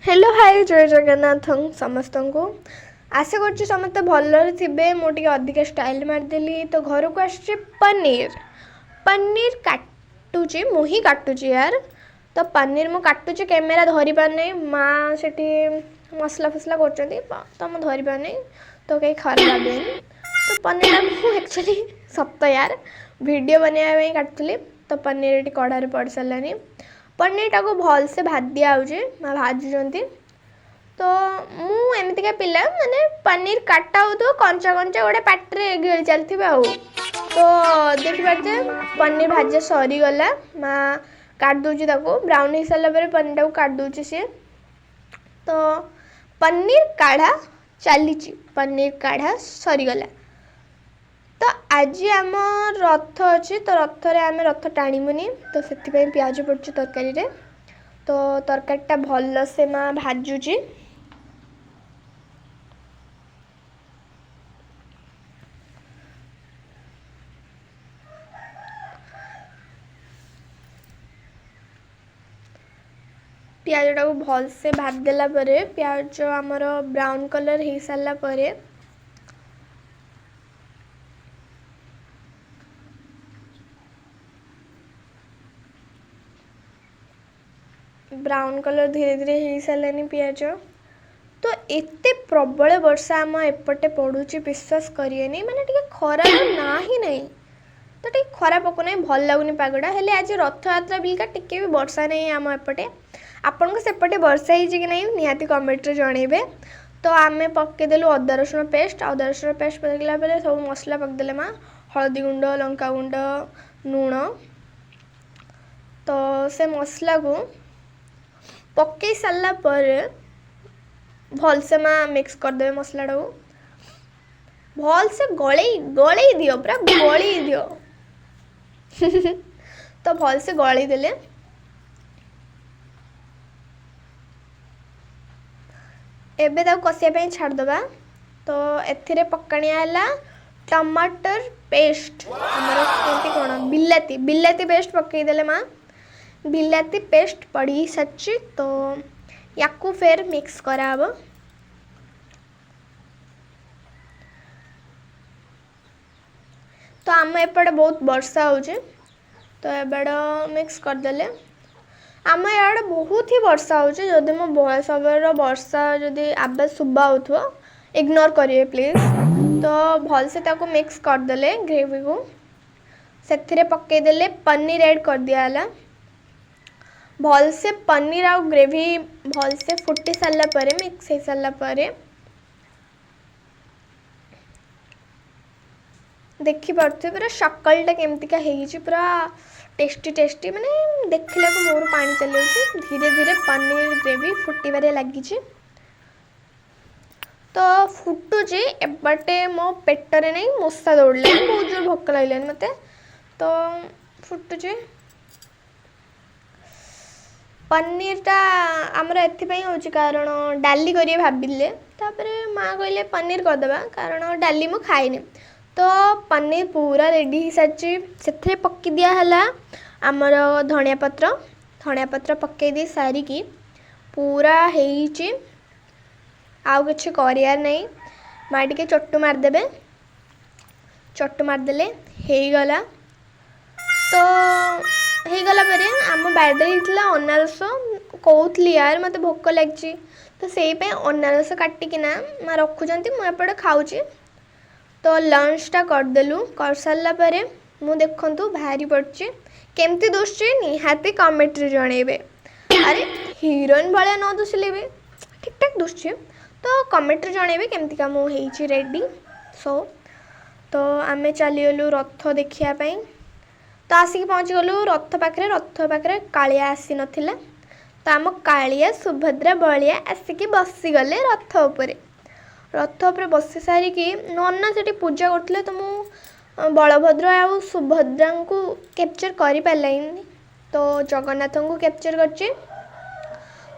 Hello hi जय जगन्नाथ समस्त को आशा कर समस्त भलरे थे मुझे अधिक स्टाइल मारदेली तो घर को आसुचे पनीर पनीर काटुची मुही काटुची यार। तो पनीर मु काटुची कैमेरा धरी पार नहीं माँ से मसला फसला कर तो मुझे धरी पार नहीं तो कहीं खराब लगे तो पनीर मुझे एक्चुअली सप्त यार वीडियो बनवाई काटुली तो पनीर कढ़ाई पड़ सारे पनीर टाक भल से भाज दिया माँ भाजुंट तो मुमतिका पिला माने पनीर काटा हो तो कंचा कंचा गोटे पाटे गिल चलती तो देखिए पनीर भाजा सरीगला माँ काट दूची ब्राउन हो सारापर पनीर टाक काट दूची सी तो पनीर काढ़ा चली पनीर काढ़ा सरीगला तो आज आम रथ अच्छी तो रथरे आम रथ टाणीमुनि तो से पियाज पड़ुची तरकारी रे तो तरकारीटा भल से माँ भाजुची पियाज टाक भल से भाज देला परे पियाज आमर ब्राउन कलर हो सारा परे ब्राउन कलर धीरे धीरे हो सारे पियाज तो एते प्रबल वर्षा आम एपटे पड़ुची विश्वास करिएनी माने टिके खरा ना ही नहीं तो टे खरा पकना भल लगुनि पागटा हेले आज रथ यात्रा बिलका टिके भी वर्षा नहीं आम एपटे आपण सेपटे वर्षा हो कि नहीं निहाती कमेंट रे जनइबे। तो आम पकईदेलु अदा रसुण पेस्ट पकईला सब मसला पकईदे माँ हलदी गुंड लंका गुंड लुण तो से मसला को पकई सारा पर भल से माँ मिक्स करदे मसला टाक भल से गलई दियो पूरा गलई दियो तो भल से गलई देले एबे ताको कसिया छाड़दबा तो एथिरे पकाणिया है टमाटर पेस्ट आमर कौन बिलाती बिलाती पेस्ट पकईदेले माँ बिलाती पेस्ट पड़ी सारी तो याकू फेर मिक्स कराब तो आम एपटे बहुत वर्षा हो तो एबड़ मिक्स करदेले आम इे बहुत ही वर्षा होदी मो वॉइस ओवर वर्षा जदि आवाज शुभा हो इग्नोर करिए प्लीज। तो भल से ताको मिक्स करदेले ग्रेवी को से पकईदेले पनीर ऐड कर दिया भल से पनीर आ ग्रेवी भल से फुटी सारा पर मिक्स हो सारा पर देखिपे पूरा शकलटा केमतिका पूरा टेस्टी टेस्टी माने देखला को मोर पानी चली धीरे धीरे पनीर ग्रेवी फुटबारे लगी तो फुटुची एपटे मो पेटरे नहीं मशा दौड़े बहुत जोर भोक लगे मत तो फुटुची पनीरटा आमर एपाई हो कारण डाली करिए भाविले माँ कहले पनीर करदे कारण डाली मु खाइनि तो पनीर पूरा रेडी हो सारी से पकई दिहला आमर धनिया पत्र पकई दी सारिकी पूरा होइछि आउ किछि करियार नहीं माँ टिके चट्टू मारदेबे चट्टू मारदेले गला तो हो गला पर आम बाड़े अनारस कहली यार मत भोक लगी तो से अनारस काटिकिना माँ रखुच्च मुझे खाऊँ तो लंचटा करदेलु कर सारापर मु देखु भारी पड़ी केमती दुषी निहाती कमेंट रे जनइबे अरे हीरोइन भाया न दुषिले भी ठीक ठाक दुषी तो कमेंट रे जनइबे केमती मु रेडी सो तो आमे चलीगलु रथ देखापी तो आसिक पहुँची गलु रथ पाखे कालिया आसी नथिला तो आम कालिया सुभद्रा बलिया आसिक बसीगले रथ उपर बसी सारिकी नना से पूजा करते तो मु बलभद्र आ सुभद्रा को कैप्चर कर पारानी तो जगन्नाथ को कैप्चर कर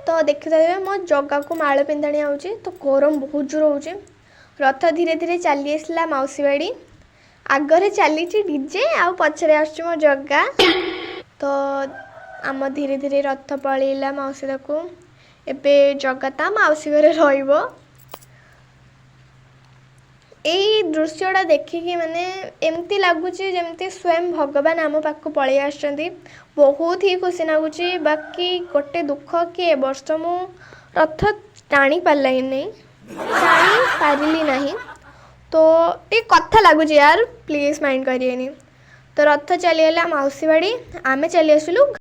तो देखिए मो जगह को माल पिंधाणी आउची तो गरम बहुत जोर हो रथ धीरे धीरे चली आसला मौसी बाड़ी आगरे चली डीजे आ पछरे आसुची मो जगह तो आम धीरे धीरे रथ पलैला मौसी को ଏବେ ଜଗା ତା ମାଉସୀ ଘରେ ରହିବ। ଏଇ ଦୃଶ୍ୟଟା ଦେଖିକି ମାନେ ଏମିତି ଲାଗୁଛି ଯେମିତି ସ୍ୱୟଂ ଭଗବାନ ଆମ ପାଖକୁ ପଳେଇ ଆସିଛନ୍ତି। ବହୁତ ହି ଖୁସି ଲାଗୁଛି। ବାକି ଗୋଟେ ଦୁଃଖ କି ଏ ବର୍ଷ ମୁଁ ରଥ ଟାଣି ପାରିଲି ନାହିଁ। ତ ଟିକେ କଥା ଲାଗୁଛି ୟାର, ପ୍ଲିଜ୍ ମାଇଣ୍ଡ କରିବେନି। ତ ରଥ ଚାଲିଗଲା ମାଉସୀ ବାଡ଼ି, ଆମେ ଚାଲି ଆସିଲୁ